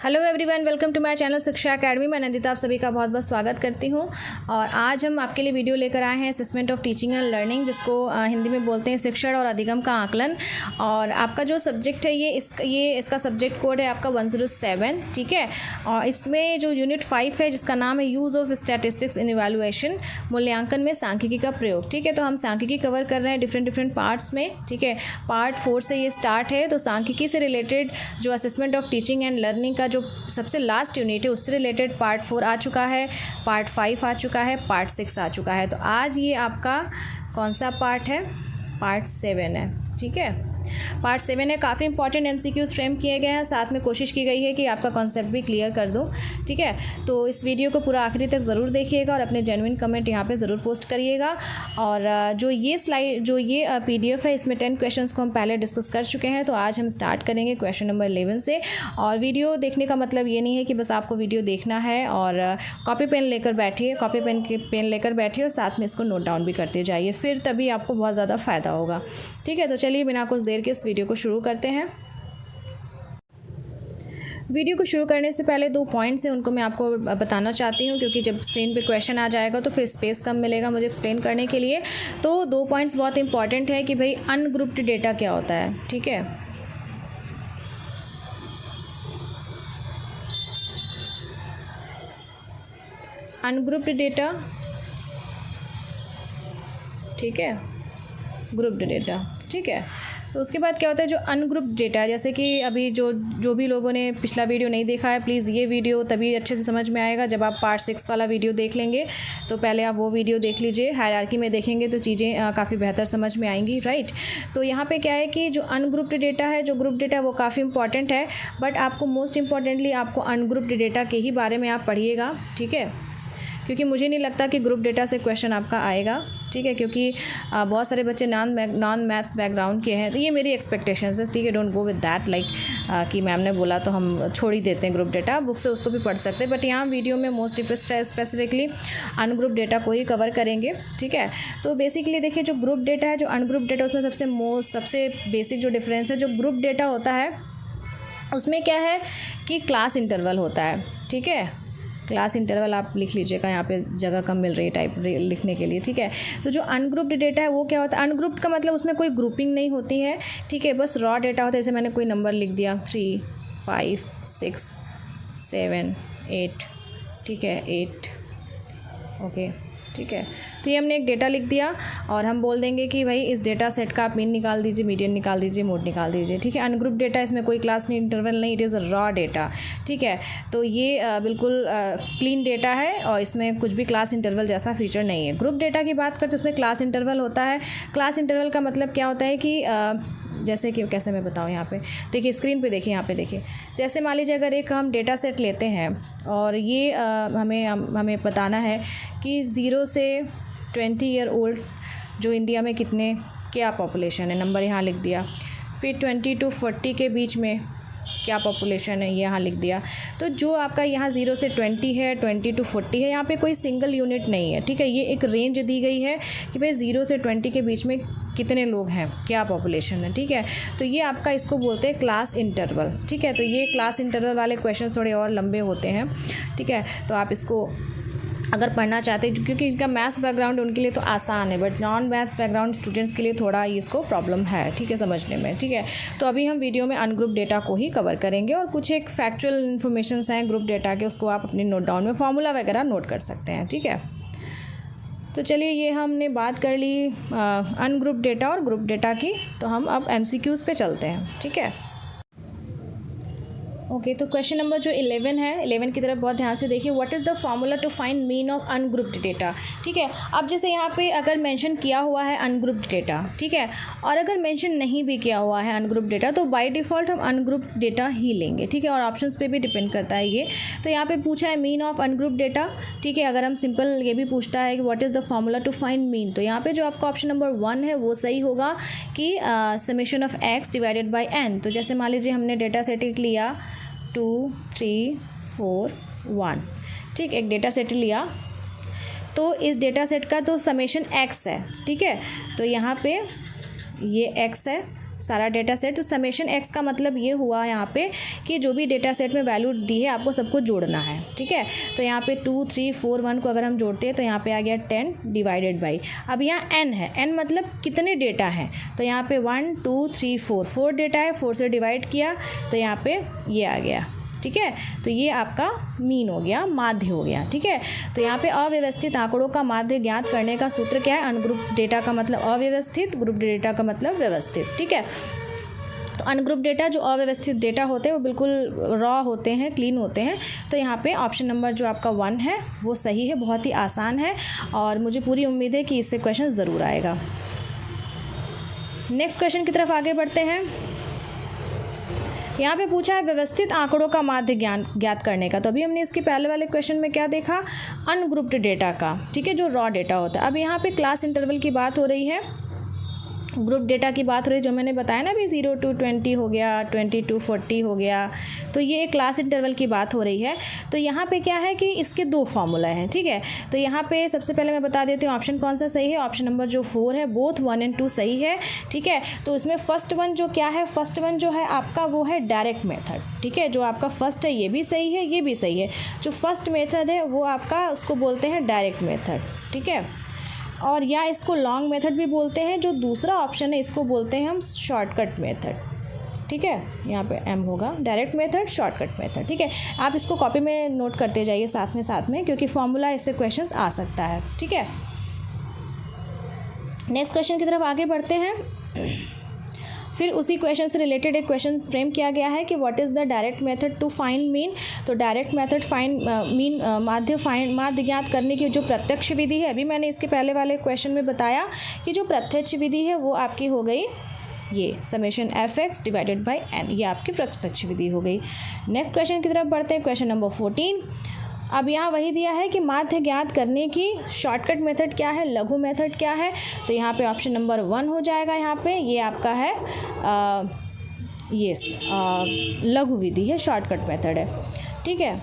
Hello everyone, welcome to my channel Shiksha academy. मैं नंदिता आप सभी का बहुत बहुत स्वागत करती हूं। और आज हम आपके लिए वीडियो लेकर आए हैं assessment of teaching and learning, जिसको हिंदी में बोलते हैं शिक्षण और अधिगम का आकलन। और आपका जो सब्जेक्ट है ये इसका सब्जेक्ट कोड है आपका 107, ठीक है। और इसमें जो यूनिट 5 है जिसका नाम है use of statistics in evaluation, मूल्यांकन में सांख्यिकी का प्रयोग, ठीक है। तो हम सांख्यिकी कवर कर रहे हैं डिफरेंट पार्ट्स में, ठीक है। पार्ट 4 से ये स्टार्ट है। तो सांख्यिकी से रिलेटेड जो assessment of teaching and learning का जो सबसे लास्ट यूनिट है उससे रिलेटेड पार्ट 4 आ चुका है, पार्ट 5 आ चुका है, पार्ट 6 आ चुका है। तो आज ये आपका कौन सा पार्ट है? पार्ट 7 है, ठीक है। पार्ट 7 है। काफ़ी इंपॉर्टेंट MCQs फ्रेम किए गए हैं, साथ में कोशिश की गई है कि आपका कॉन्सेप्ट भी क्लियर कर दूं, ठीक है। तो इस वीडियो को पूरा आखिरी तक ज़रूर देखिएगा और अपने जेन्युइन कमेंट यहाँ पे ज़रूर पोस्ट करिएगा। और जो ये PDF है, इसमें 10 क्वेश्चंस को हम पहले डिस्कस कर चुके हैं। तो आज हम स्टार्ट करेंगे क्वेश्चन नंबर 11 से। और वीडियो देखने का मतलब ये नहीं है कि बस आपको वीडियो देखना है और कॉपी पेन लेकर बैठिए, पेन लेकर बैठिए और साथ में इसको नोट डाउन भी करते जाइए, फिर तभी आपको बहुत ज़्यादा फ़ायदा होगा, ठीक है। तो चलिए बिना कुछ देर के इस वीडियो को शुरू करते हैं। वीडियो को शुरू करने से पहले 2 पॉइंट्स हैं, उनको मैं आपको बताना चाहती हूँ, क्योंकि जब स्क्रीन पे क्वेश्चन आ जाएगा तो फिर स्पेस कम मिलेगा मुझे एक्सप्लेन करने के लिए। तो 2 पॉइंट्स बहुत इंपॉर्टेंट है कि भाई अनग्रुप्ड डेटा क्या होता है, ठीक है। अनग्रुप्ड डेटा, ठीक है, ग्रुप्ड डेटा, ठीक है। तो उसके बाद क्या होता है जो अनग्रुप्ड डेटा, जैसे कि अभी जो भी लोगों ने पिछला वीडियो नहीं देखा है, प्लीज़ ये वीडियो तभी अच्छे से समझ में आएगा जब आप पार्ट 6 वाला वीडियो देख लेंगे। तो पहले आप वो वीडियो देख लीजिए, हायरार्की में देखेंगे तो चीज़ें काफ़ी बेहतर समझ में आएंगी, राइट। तो यहाँ पे क्या है कि जो अनग्रुप्ड डेटा है, जो ग्रुप डेटा है वो काफ़ी इंपॉर्टेंट है, बट आपको मोस्ट इंपॉर्टेंटली आपको अनग्रुप्ड डेटा के ही बारे में आप पढ़िएगा, ठीक है। क्योंकि मुझे नहीं लगता कि ग्रुप डेटा से क्वेश्चन आपका आएगा, ठीक है, क्योंकि बहुत सारे बच्चे नॉन मैथ्स बैकग्राउंड के हैं। तो ये मेरी एक्सपेक्टेशंस है, ठीक है। Don't go with that like कि मैम ने बोला तो हम छोड़ ही देते हैं ग्रुप डेटा, बुक से उसको भी पढ़ सकते हैं। बट यहाँ वीडियो में मोस्ट स्पेसिफिकली अनग्रुप डेटा को ही कवर करेंगे, ठीक है। तो बेसिकली देखिए जो ग्रुप डेटा है, जो अनग्रुप डेटा, उसमें सबसे बेसिक जो डिफरेंस है, जो ग्रुप डेटा होता है उसमें क्या है कि क्लास इंटरवल होता है, ठीक है। क्लास इंटरवल आप लिख लीजिएगा, यहाँ पे जगह कम मिल रही है टाइप लिखने के लिए, ठीक है। तो जो अनग्रुप्ड डेटा है वो क्या होता है? अनग्रुप्ड का मतलब उसमें कोई ग्रुपिंग नहीं होती है, ठीक है, बस रॉ डेटा होता है। जैसे मैंने कोई नंबर लिख दिया 3, 5, 6, 7, 8, ठीक है, 8, ओके, ठीक है। तो ये हमने एक डेटा लिख दिया और हम बोल देंगे कि भाई इस डेटा सेट का आप मीन निकाल दीजिए, मीडियन निकाल दीजिए, मोड निकाल दीजिए, ठीक है। अनग्रुप डेटा, इसमें कोई क्लास नहीं, इंटरवल नहीं, इट इज़ रॉ डेटा, ठीक है। तो ये बिल्कुल क्लीन डेटा है और इसमें कुछ भी क्लास इंटरवल जैसा फीचर नहीं है। ग्रुप डेटा की बात करते उसमें क्लास इंटरवल होता है। क्लास इंटरवल का मतलब क्या होता है कि जैसे कि कैसे मैं बताऊँ, यहाँ पे देखिए, स्क्रीन पे देखिए, यहाँ पे देखिए। जैसे मान लीजिए अगर एक हम डेटा सेट लेते हैं और ये हमें बताना है कि 0 से 20 ईयर ओल्ड जो इंडिया में क्या पॉपुलेशन है, नंबर यहाँ लिख दिया। फिर 20 to 40 के बीच में क्या पॉपुलेशन है, ये यहाँ लिख दिया। तो जो आपका यहाँ 0 से 20 है, 20 to 40 है, यहाँ पे कोई सिंगल यूनिट नहीं है, ठीक है। ये एक रेंज दी गई है कि भाई 0 से 20 के बीच में कितने लोग हैं, क्या पॉपुलेशन है, ठीक है। तो ये आपका इसको बोलते हैं क्लास इंटरवल, ठीक है। तो ये क्लास इंटरवल वाले क्वेश्चन थोड़े और लंबे होते हैं, ठीक है। तो आप इसको अगर पढ़ना चाहते हैं, क्योंकि इनका मैथ्स बैकग्राउंड उनके लिए तो आसान है, but non maths background students के लिए थोड़ा इसको प्रॉब्लम है, ठीक है, समझने में, ठीक है। तो अभी हम वीडियो में अनग्रुप डेटा को ही कवर करेंगे और कुछ एक फैक्चुअल इन्फॉर्मेशंस हैं ग्रुप डेटा के, उसको आप अपने नोट डाउन में फार्मूला वगैरह नोट कर सकते हैं, ठीक है। तो चलिए ये हमने बात कर ली अनग्रुप डेटा और ग्रुप डेटा की। तो हम अब MCQs पे चलते हैं, ठीक है। ओके, तो क्वेश्चन नंबर जो 11 है, 11 की तरफ बहुत ध्यान से देखिए। What is the formula to find mean of ungrouped data, ठीक है। अब जैसे यहाँ पे अगर मेंशन किया हुआ है अनग्रुप्ड डेटा, ठीक है, और अगर मेंशन नहीं भी किया हुआ है अनग्रुप्ड डेटा, तो बाय डिफ़ॉल्ट हम अनग्रुप्ड डेटा ही लेंगे, ठीक है। और ऑप्शंस पे भी डिपेंड करता है ये। तो यहाँ पे पूछा है मीन ऑफ अनग्रुप्ड डेटा, ठीक है। अगर हम सिंपल ये भी पूछता है कि what is the formula to find mean, तो यहाँ पे जो आपका ऑप्शन नंबर 1 है वो सही होगा कि summation of x divided by n। तो जैसे मान लीजिए हमने डेटा सेट लिया 2, 3, 4, 1, ठीक, एक डेटा सेट लिया। तो इस डेटा सेट का तो समेशन x है, ठीक है। तो यहाँ पे ये x है, सारा डेटा सेट। तो समेशन एक्स का मतलब ये हुआ यहाँ पे कि जो भी डेटा सेट में वैल्यू दी है आपको सबको जोड़ना है, ठीक है। तो यहाँ पे 2 3 4 1 को अगर हम जोड़ते हैं तो यहाँ पे आ गया 10 डिवाइडेड बाई, अब यहाँ n है, n मतलब कितने डेटा हैं, तो यहाँ पे 1 2 3 4 डेटा है, 4 से डिवाइड किया तो यहाँ पे ये आ गया, ठीक है। तो ये आपका मीन हो गया, माध्य हो गया, ठीक है। तो यहाँ पे अव्यवस्थित आंकड़ों का माध्य ज्ञात करने का सूत्र क्या है, अनग्रुप डेटा का मतलब अव्यवस्थित, ग्रुप डेटा का मतलब व्यवस्थित, ठीक है। तो अनग्रुप डेटा, जो अव्यवस्थित डेटा होते हैं वो बिल्कुल रॉ होते हैं, क्लीन होते हैं। तो यहाँ पे ऑप्शन नंबर जो आपका 1 है वो सही है, बहुत ही आसान है और मुझे पूरी उम्मीद है कि इससे क्वेश्चन ज़रूर आएगा। नेक्स्ट क्वेश्चन की तरफ आगे बढ़ते हैं। यहाँ पे पूछा है व्यवस्थित आंकड़ों का माध्य ज्ञात करने का। तो अभी हमने इसके पहले वाले क्वेश्चन में क्या देखा, अनग्रुप्ड डेटा का, ठीक है, जो रॉ डेटा होता है। अब यहाँ पे क्लास इंटरवल की बात हो रही है, ग्रुप डेटा की बात हो रही है, जो मैंने बताया ना अभी 0 to 20 हो गया, 20 to 40 हो गया, तो ये क्लास इंटरवल की बात हो रही है। तो यहाँ पे क्या है कि इसके 2 फार्मूला हैं, ठीक है। तो यहाँ पे सबसे पहले मैं बता देती हूँ ऑप्शन कौन सा सही है। ऑप्शन नंबर जो 4 है, बोथ 1 and 2 सही है, ठीक है। तो इसमें फर्स्ट वन जो क्या है, फर्स्ट वन जो है आपका वो है डायरेक्ट मेथड, ठीक है। जो आपका फर्स्ट है ये भी सही है, ये भी सही है। जो फर्स्ट मेथड है वो आपका उसको बोलते हैं डायरेक्ट मेथड, ठीक है, और या इसको लॉन्ग मेथड भी बोलते हैं। जो दूसरा ऑप्शन है इसको बोलते हैं हम शॉर्टकट मेथड, ठीक है। यहाँ पे एम होगा, डायरेक्ट मेथड, शॉर्टकट मेथड, ठीक है। आप इसको कॉपी में नोट करते जाइए साथ में क्योंकि फॉर्मूला इससे क्वेश्चंस आ सकता है, ठीक है। नेक्स्ट क्वेश्चन की तरफ आगे बढ़ते हैं। फिर उसी क्वेश्चन से रिलेटेड एक क्वेश्चन फ्रेम किया गया है कि what is the direct method to find mean. तो डायरेक्ट मेथड फाइंड मीन माध्य ज्ञात करने की जो प्रत्यक्ष विधि है, अभी मैंने इसके पहले वाले क्वेश्चन में बताया कि जो प्रत्यक्ष विधि है वो आपकी हो गई ये summation fx divided by n, ये आपकी प्रत्यक्ष विधि हो गई। नेक्स्ट क्वेश्चन की तरफ बढ़ते हैं, क्वेश्चन नंबर 14। अब यहाँ वही दिया है कि माध्य ज्ञात करने की शॉर्टकट मेथड क्या है, लघु मेथड क्या है। तो यहाँ पे ऑप्शन नंबर 1 हो जाएगा, यहाँ पे ये आपका है ये लघु विधि है, शॉर्टकट मेथड है, ठीक है।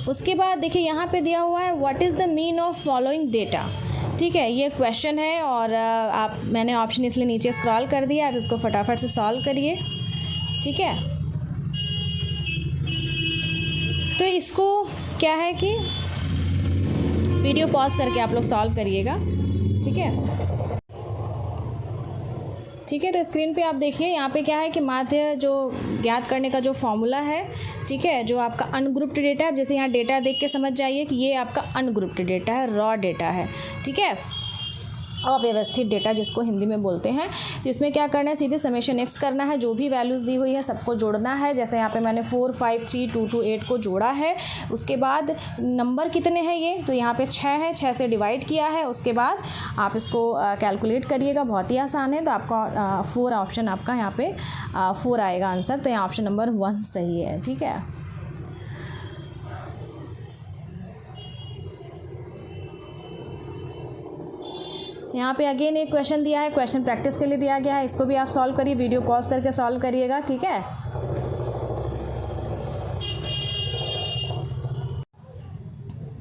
उसके बाद देखिए यहाँ पे दिया हुआ है what is the mean of following data, ठीक है। ये क्वेश्चन है और मैंने ऑप्शन इसलिए नीचे स्क्रॉल कर दिया, आप इसको फटाफट से सॉल्व करिए, ठीक है। तो इसको क्या है कि वीडियो पॉज करके आप लोग सॉल्व करिएगा, ठीक है, ठीक है। तो स्क्रीन पे आप देखिए यहाँ पे क्या है कि माध्य जो ज्ञात करने का जो फॉर्मूला है, ठीक है, जो आपका अनग्रुप्ड डेटा है, जैसे यहाँ डेटा देख के समझ जाइए कि ये आपका अनग्रुप्ड डेटा है, रॉ डेटा है, ठीक है, अव्यवस्थित डेटा जिसको हिंदी में बोलते हैं। जिसमें क्या करना है, सीधे समेशन एक्स करना है, जो भी वैल्यूज़ दी हुई है सबको जोड़ना है। जैसे यहाँ पे मैंने 4 5 3 2 2 8 को जोड़ा है। उसके बाद नंबर कितने हैं ये, तो यहाँ पे 6 है, 6 से डिवाइड किया है। उसके बाद आप इसको कैलकुलेट करिएगा, बहुत ही आसान है। तो आपका 4 ऑप्शन आपका यहाँ पे 4 आएगा आंसर। तो यहाँ ऑप्शन नंबर 1 सही है, ठीक है। यहाँ पे अगेन एक क्वेश्चन दिया है, क्वेश्चन प्रैक्टिस के लिए दिया गया है, इसको भी आप सॉल्व करिए, वीडियो पॉज करके सॉल्व करिएगा, ठीक है।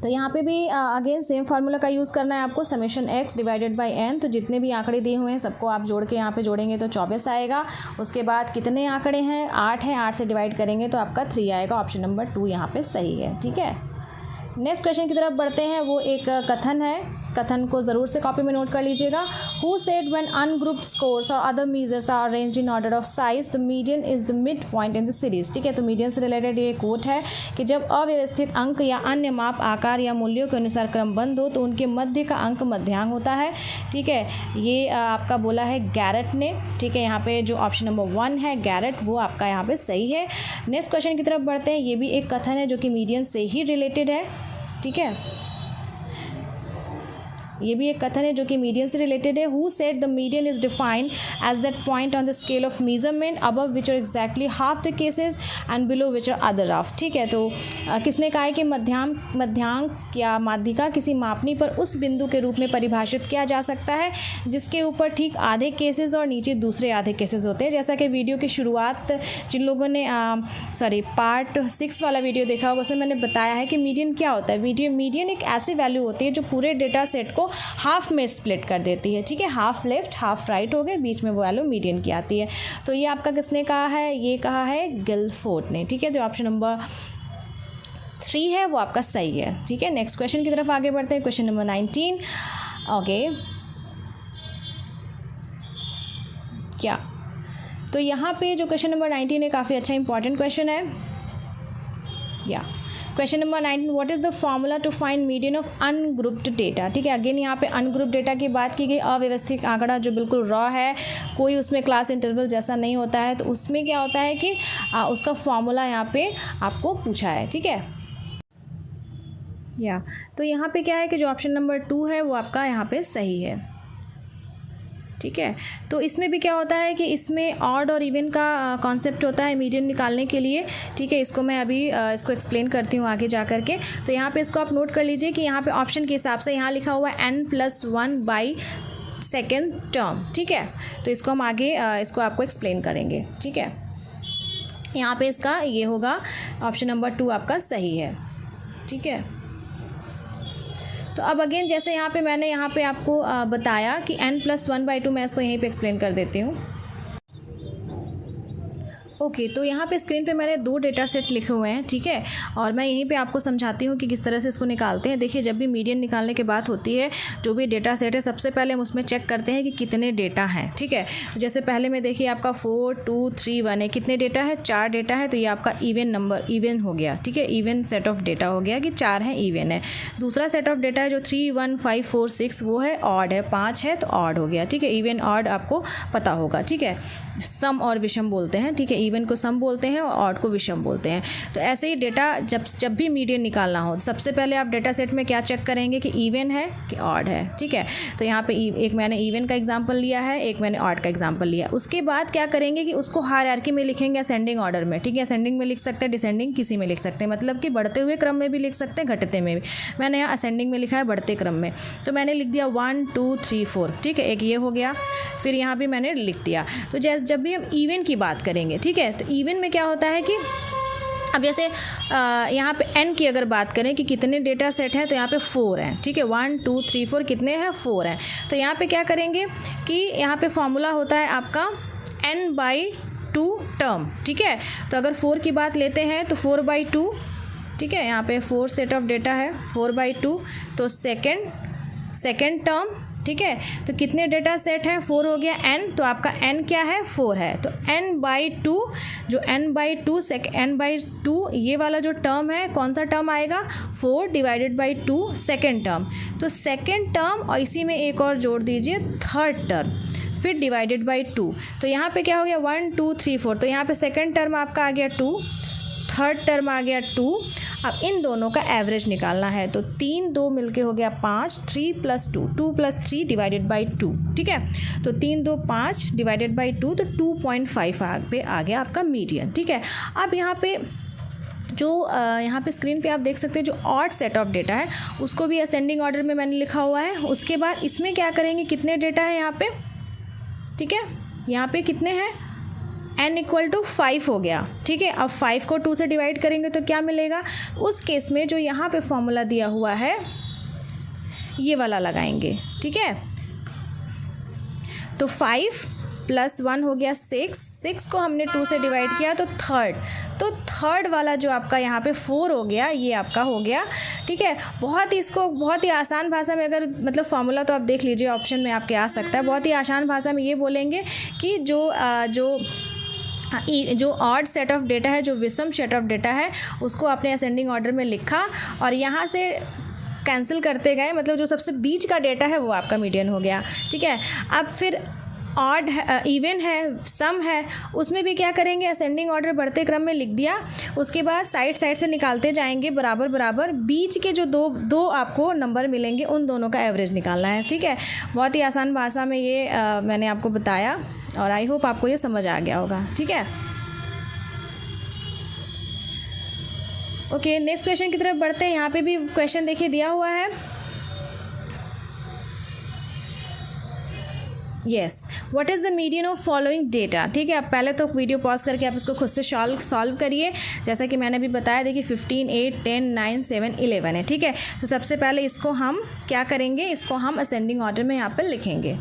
तो यहाँ पे भी अगेन सेम फार्मूला का यूज़ करना है आपको, summation x divided by n. तो जितने भी आंकड़े दिए हुए हैं सबको आप जोड़ के यहाँ पे जोड़ेंगे तो 24 आएगा। उसके बाद कितने आंकड़े हैं, 8 हैं, 8 से डिवाइड करेंगे तो आपका 3 आएगा। ऑप्शन नंबर 2 यहाँ पे सही है, ठीक है। नेक्स्ट क्वेश्चन की तरफ बढ़ते हैं, वो एक कथन है, कथन को ज़रूर से कॉपी में नोट कर लीजिएगा। Who said when ungrouped scores और other measures are arranged in order of size the median is the mid point in the series, ठीक है। तो मीडियन से रिलेटेड ये कोट है कि जब अव्यवस्थित अंक या अन्य माप आकार या मूल्यों के अनुसार क्रमबद्ध हो तो उनके मध्य का अंक मध्यांक होता है, ठीक है। ये आपका बोला है गैरेट ने, ठीक है। यहाँ पे जो ऑप्शन नंबर 1 है गैरेट, वो आपका यहाँ पे सही है। नेक्स्ट क्वेश्चन की तरफ बढ़ते हैं, ये भी एक कथन है जो कि मीडियन से ही रिलेटेड है, ठीक है। ये भी एक कथन है जो कि मीडियन से रिलेटेड है। Who said the median is defined as that point on the scale of measurement above which are exactly half the cases and below which are other half, ठीक है। तो किसने कहा है कि मध्यांक या माध्यिका किसी मापनी पर उस बिंदु के रूप में परिभाषित किया जा सकता है जिसके ऊपर ठीक आधे केसेस और नीचे दूसरे आधे केसेस होते हैं। जैसा कि वीडियो की शुरुआत जिन लोगों ने पार्ट 6 वाला वीडियो देखा होगा उसमें मैंने बताया है कि मीडियन क्या होता है। मीडियन एक ऐसी वैल्यू होती है जो पूरे डेटा सेट को हाफ में स्प्लिट कर देती है, ठीक है, हाफ लेफ्ट हाफ राइट हो गए, बीच में वो वैल्यू मीडियन की आती है। तो ये आपका किसने कहा है, ये कहा है गिलफोर्ड ने, ठीक है। जो ऑप्शन नंबर 3 है वो आपका सही है, ठीक है। नेक्स्ट क्वेश्चन की तरफ आगे बढ़ते हैं, क्वेश्चन नंबर 19। ओके, क्या तो यहाँ पे जो क्वेश्चन नंबर 19 है काफ़ी अच्छा इंपॉर्टेंट क्वेश्चन है। या question number 19, what is the formula to find median of ungrouped data, ठीक है। अगेन यहाँ पे अनग्रुप्ड डेटा की बात की गई, अव्यवस्थित आंकड़ा जो बिल्कुल रॉ है, कोई उसमें क्लास इंटरवल जैसा नहीं होता है, तो उसमें क्या होता है कि उसका फॉर्मूला यहाँ पे आपको पूछा है, ठीक है। या तो यहाँ पे क्या है कि जो ऑप्शन नंबर 2 है वो आपका यहाँ पे सही है, ठीक है। तो इसमें भी क्या होता है कि इसमें ऑड और इवन का कॉन्सेप्ट होता है मीडियन निकालने के लिए, ठीक है। इसको मैं अभी इसको एक्सप्लेन करती हूँ आगे जा कर के। तो यहाँ पे इसको आप नोट कर लीजिए कि यहाँ पे ऑप्शन के हिसाब से यहाँ लिखा हुआ है n+1 बाई सेकेंड टर्म, ठीक है। तो इसको हम आगे इसको आपको एक्सप्लेन करेंगे, ठीक है। यहाँ पे इसका ये होगा ऑप्शन नंबर 2 आपका सही है, ठीक है। तो अब अगेन जैसे यहाँ पे मैंने यहाँ पे आपको बताया कि n+1/2, मैं इसको यहीं पे एक्सप्लेन कर देती हूँ। ओके, तो यहाँ पे स्क्रीन पे मैंने 2 डेटा सेट लिखे हुए हैं, ठीक है। और मैं यहीं पे आपको समझाती हूँ कि किस तरह से इसको निकालते हैं। देखिए, जब भी मीडियन निकालने की बात होती है, जो भी डेटा सेट है, सबसे पहले हम उसमें चेक करते हैं कि कितने डेटा हैं, ठीक है। जैसे पहले में देखिए आपका 4 2 3 1 है, कितने डेटा है, 4 डेटा है, तो ये आपका इवन नंबर, इवन हो गया, ठीक है। इवन सेट ऑफ डेटा हो गया कि 4 है, इवन है। दूसरा सेट ऑफ डेटा है जो 3 1 5 4 6, वो है ऑड है, 5 है तो ऑड हो गया, ठीक है। इवन ऑड आपको पता होगा, ठीक है। सम और विषम बोलते हैं, ठीक है। इवन को सम बोलते हैं और ऑड को विषम बोलते हैं। तो ऐसे ही डेटा जब भी मीडियन निकालना हो, सबसे पहले आप डेटा सेट में क्या चेक करेंगे कि इवन है कि ऑड है, ठीक है। तो यहाँ पे एक मैंने इवन का एग्जांपल लिया है, एक मैंने ऑड का एग्जांपल लिया। उसके बाद क्या करेंगे कि उसको हायरार्की में लिखेंगे, असेंडिंग ऑर्डर में, ठीक है। असेंडिंग में लिख सकते हैं, डिसेंडिंग किसी में लिख सकते हैं, मतलब कि बढ़ते हुए क्रम में भी लिख सकते हैं, घटते में भी। मैंने यहाँ असेंडिंग में लिखा है, बढ़ते क्रम में, तो मैंने लिख दिया 1 2 3 4, ठीक है। एक ये हो गया, फिर यहाँ भी मैंने लिख दिया। तो जब भी हम इवन की बात करेंगे, ठीक है, तो इवन में क्या होता है कि अब जैसे यहाँ पे n की अगर बात करें कि कितने डेटा सेट हैं, तो यहाँ पे 4 हैं, ठीक है। 1 2 3 4 कितने हैं, 4 हैं। तो यहाँ पे क्या करेंगे कि यहाँ पे फॉर्मूला होता है आपका n/2 टर्म, ठीक है। तो अगर 4 की बात लेते हैं तो 4/2, ठीक है। यहाँ पे 4 सेट ऑफ डेटा है, 4/2, तो सेकेंड टर्म, ठीक है। तो कितने डेटा सेट हैं, 4 हो गया, n, तो आपका n क्या है, 4 है। तो n/2, जो n/2 ये वाला जो टर्म है, कौन सा टर्म आएगा, 4 डिवाइडेड बाई 2 सेकेंड टर्म। तो सेकेंड टर्म और इसी में एक और जोड़ दीजिए, थर्ड टर्म, फिर डिवाइडेड बाई 2। तो यहाँ पे क्या हो गया, 1 2 3 4। तो यहाँ पे सेकेंड टर्म आपका आ गया 2, थर्ड टर्म आ गया 2। अब इन दोनों का एवरेज निकालना है, तो 3 2 मिलके हो गया 5, 3 + 2, 2 + 3 डिवाइडेड बाई 2, ठीक है। तो 3 2 5 डिवाइडेड बाई 2, तो 2.5 पे आ गया आपका मीडियन, ठीक है। अब यहाँ पे जो यहाँ पे स्क्रीन पे आप देख सकते हैं, जो ऑड सेट ऑफ डेटा है उसको भी असेंडिंग ऑर्डर में मैंने लिखा हुआ है। उसके बाद इसमें क्या करेंगे, कितने डेटा है यहाँ पे, ठीक है। यहाँ पे कितने हैं, n = 5 हो गया, ठीक है। अब 5 को 2 से डिवाइड करेंगे तो क्या मिलेगा, उस केस में जो यहाँ पे फॉर्मूला दिया हुआ है ये वाला लगाएंगे, ठीक है। तो 5 + 1 हो गया 6 को हमने 2 से डिवाइड किया तो थर्ड वाला जो आपका यहाँ पे 4 हो गया, ये आपका हो गया, ठीक है। इसको बहुत ही आसान भाषा में, अगर मतलब फार्मूला तो आप देख लीजिए, ऑप्शन में आपके आ सकता है। बहुत ही आसान भाषा में ये बोलेंगे कि जो ऑड सेट ऑफ डेटा है, जो विषम सेट ऑफ डेटा है, उसको आपने असेंडिंग ऑर्डर में लिखा और यहाँ से कैंसिल करते गए, मतलब जो सबसे बीच का डेटा है वो आपका मीडियन हो गया, ठीक है। अब फिर ऑड है, इवन है, सम है, उसमें भी क्या करेंगे, असेंडिंग ऑर्डर बढ़ते क्रम में लिख दिया। उसके बाद साइड से निकालते जाएंगे बराबर, बीच के जो दो आपको नंबर मिलेंगे उन दोनों का एवरेज निकालना है, ठीक है। बहुत ही आसान भाषा में ये मैंने आपको बताया और आई होप आपको ये समझ आ गया होगा, ठीक है। ओके, नेक्स्ट क्वेश्चन की तरफ बढ़ते हैं। यहाँ पे भी क्वेश्चन देखिए दिया हुआ है, yes, what is the median of following data. ठीक है, आप पहले तो वीडियो पॉज करके आप इसको खुद से सॉल्व करिए। जैसा कि मैंने अभी बताया, देखिए 15, 8, 10, 9, 7, 11 है। ठीक है, तो सबसे पहले इसको हम क्या करेंगे, इसको हम असेंडिंग ऑर्डर में यहाँ पर लिखेंगे।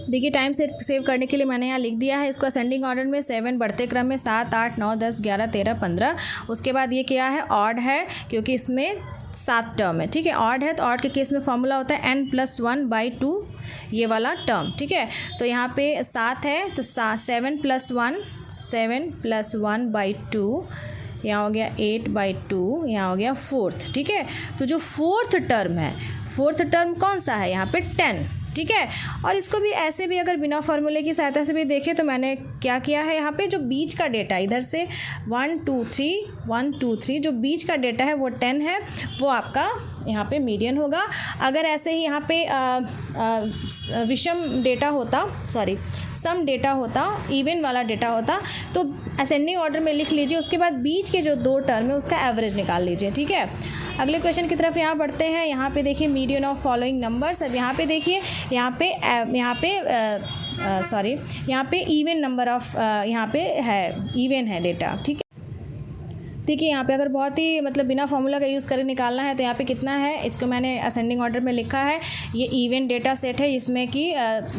देखिए टाइम सेव करने के लिए मैंने यहाँ लिख दिया है इसको असेंडिंग ऑर्डर में। 7 बढ़ते क्रम में, 7, 8, 9, 10, 11, 13, 15। उसके बाद ये क्या है, ऑड है, क्योंकि इसमें 7 टर्म है। ठीक है, ऑड है तो ऑड के केस में फॉर्मूला होता है n+1/2, ये वाला टर्म। ठीक है, तो यहाँ पे 7 है तो 7 + 1/2, यहाँ हो गया 8/2, यहाँ हो गया 4th। ठीक है, तो जो 4th टर्म है, 4th टर्म कौन सा है, यहाँ पे 10। ठीक है, और इसको भी ऐसे भी अगर बिना फार्मूले की सहायता से भी देखें तो मैंने क्या किया है, यहाँ पे जो बीच का डेटा इधर से 1 2 3 जो बीच का डेटा है वो 10 है, वो आपका यहाँ पे मीडियन होगा। अगर ऐसे ही यहाँ पे सम डेटा होता, इवन वाला डेटा होता, तो असेंडिंग ऑर्डर में लिख लीजिए, उसके बाद बीच के जो 2 टर्म है उसका एवरेज निकाल लीजिए। ठीक है, अगले क्वेश्चन की तरफ यहाँ बढ़ते हैं। यहाँ पे देखिए मीडियन ऑफ फॉलोइंग नंबर्स। अब यहाँ पे देखिए यहाँ पे इवन नंबर ऑफ यहाँ पे है, इवन है डेटा। ठीक है, देखिए यहाँ पे अगर बहुत ही मतलब बिना फॉर्मूला का यूज़ करके निकालना है तो यहाँ पे कितना है, इसको मैंने असेंडिंग ऑर्डर में लिखा है। ये इवन डेटा सेट है, इसमें कि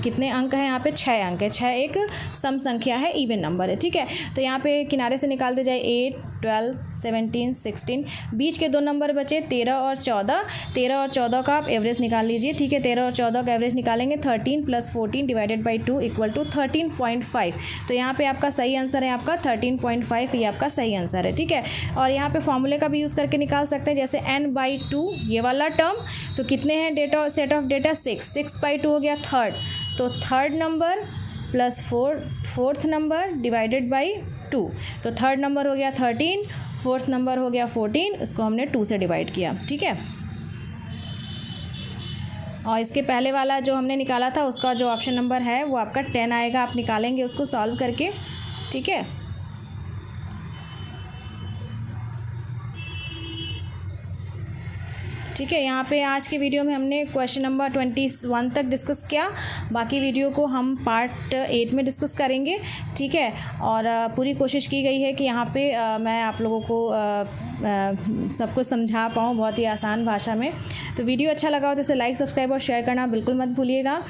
कितने अंक हैं, यहाँ पे 6 अंक है। 6 एक सम संख्या है, इवन नंबर है। ठीक है, तो यहाँ पे किनारे से निकालते जाए 8, 12, 17, 16, बीच के 2 नंबर बचे 13 और 14। 13 और 14 का आप एवरेज निकाल लीजिए। ठीक है, 13 और 14 का एवरेज निकालेंगे, 13 + 14 / 2 = 13.5। तो यहाँ पे आपका सही आंसर है, आपका 13.5, ये आपका सही आंसर है। ठीक है, और यहाँ पे फॉर्मूले का भी यूज़ करके निकाल सकते हैं, जैसे n/2 ये वाला टर्म, तो कितने हैं डेटा, सेट ऑफ डेटा 6/2 हो गया थर्ड, तो थर्ड नंबर + 4th नंबर / 2, तो थर्ड नंबर हो गया 13, 4th नंबर हो गया 14, इसको हमने 2 से डिवाइड किया। ठीक है, और इसके पहले वाला जो हमने निकाला था उसका जो ऑप्शन नंबर है वो आपका 10 आएगा, आप निकालेंगे उसको सॉल्व करके। ठीक है, ठीक है, यहाँ पे आज के वीडियो में हमने क्वेश्चन नंबर 21 तक डिस्कस किया। बाकी वीडियो को हम पार्ट 8 में डिस्कस करेंगे। ठीक है, और पूरी कोशिश की गई है कि यहाँ पे मैं आप लोगों को सब कुछ समझा पाऊँ बहुत ही आसान भाषा में। तो वीडियो अच्छा लगा हो तो इसे लाइक, सब्सक्राइब और शेयर करना बिल्कुल मत भूलिएगा।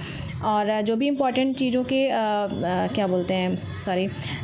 और जो भी इम्पोर्टेंट चीज़ों के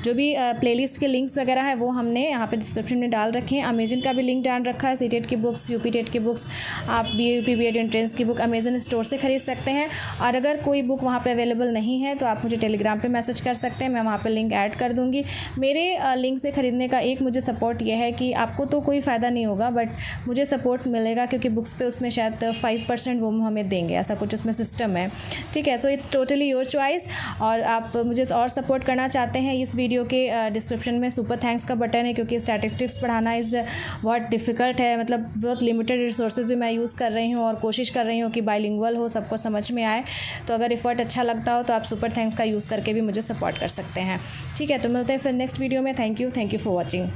जो भी प्लेलिस्ट के लिंक्स वगैरह है वो हमने यहाँ पे डिस्क्रिप्शन में डाल रखे हैं। अमेजन का भी लिंक डाल रखा है। सीटेट की बुक्स, यूपी टेट की बुक्स, आप BUP BEd एंट्रेंस की बुक अमेजन स्टोर से ख़रीद सकते हैं। और अगर कोई बुक वहाँ पे अवेलेबल नहीं है तो आप मुझे टेलीग्राम पे मैसेज कर सकते हैं, मैं वहाँ पे लिंक ऐड कर दूँगी। मेरे लिंक से ख़रीदने का एक मुझे सपोर्ट यह है कि आपको तो कोई फ़ायदा नहीं होगा, बट मुझे सपोर्ट मिलेगा, क्योंकि बुक्स पे उसमें शायद 5% वो हमें देंगे, ऐसा कुछ उसमें सिस्टम है। ठीक है, so it's totally your choice. और आप मुझे और सपोर्ट करना चाहते हैं, इस वीडियो के डिस्क्रिप्शन में सुपर थैंक्स का बटन है, क्योंकि स्टैटिस्टिक्स पढ़ाना इज़ बहुत डिफ़िकल्ट है, मतलब बहुत लिमिटेड रिसोर्सेज भी मैं यूज़ कर रही हूँ और कोशिश कर रही हूँ कि बाइलिंगुअल हो, सबको समझ में आए। तो अगर एफर्ट अच्छा लगता हो तो आप सुपर थैंक्स का यूज़ करके भी मुझे सपोर्ट कर सकते हैं। ठीक है, तो मिलते हैं फिर नेक्स्ट वीडियो में। Thank you for watching.